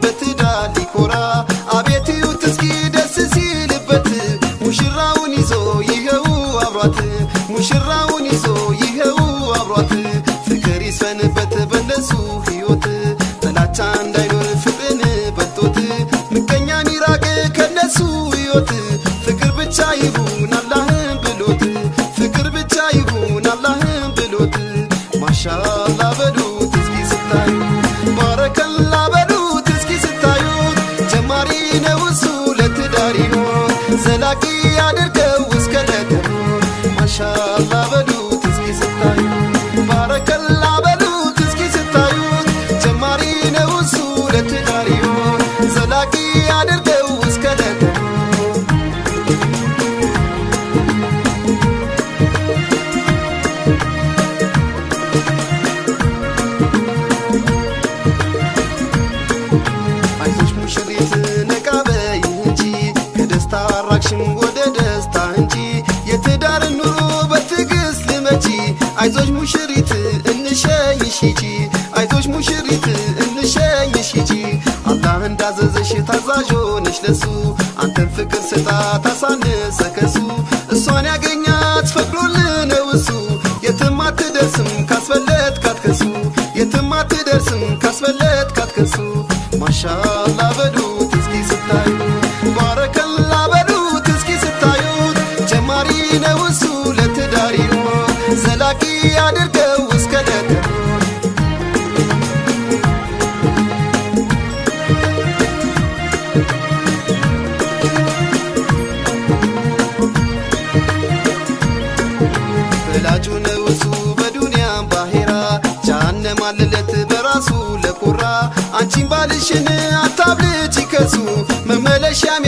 በትዳር ሊኮራ አቤት እዩት እስኪ ደስ ሲልበት ሙሽራውን ይዞ ይኸው አብሯት ሙሽራውን ይዞ ይኸው አብሯት ፍቅር ይስፈንበት በነሱ ሕይወት ጥላቻ እንዳይኖር ፍቅርን በልጦት ምቀኛ ሚራቅ ከነሱ ሕይወት ፍቅር ብቻ ይሁን አላህን ብሎት ፍቅር ብቻ ይሁን አላህን ብሎት ማሻአላ በሉት እስኪ ስታዩ ባረከላ በሉት እስኪ ስታዩት ጀማሪ ነው እሱ ለትዳር ይሆን ዘላቂ ያድርገው እስከ ለተሞት ማሻአላ በሉት እስኪ ስታዩ ባረከላ በሉት እስኪ ስታዩት ጀማሪ ነው እሱ ለትዳር ይሆን ዘላቂ ያድርገው እስከ ለተሞት አይዞሽ ሙሽሪት ነቃ በይ እንጂ ከደስታ አራቅሽም ወደ ደስታ እንጂ የትዳር ኑሮ በትዕግስት ልመጂ አይዞሽ ሙሽሪት እንሸኝሽ ሂጂ አይዞሽ ሙሽሪት እንሸኝሽ ሂጂ አላህ እንዳዘዘሽ ታዛዥ ሆነሽ ለሱ አንተን ፍቅር ስጣት አሳነሰ ከሱ እሷን ያገኛት ፈቅዶልህ ነው እሱ የትም አትደርስም ካስበለጥካት ከሱ የትም አትደርስም ካስበለጥካት ከሱ ማሻአላ በሉት እስኪ ስታዩ ባረከላ በሉት እስኪ ስታዩት ጀማሪ ነው እሱ ለትዳር ይሆን ዘላቂ ያድርገው እስከ ለተሞት ፈላጁ ነው እሱ በዱንያም ባሄራ ጀሃነም አለለት በራሱ ለኮራ አንቺን ባልሽን አታብልጪ ከሱ መመለሻም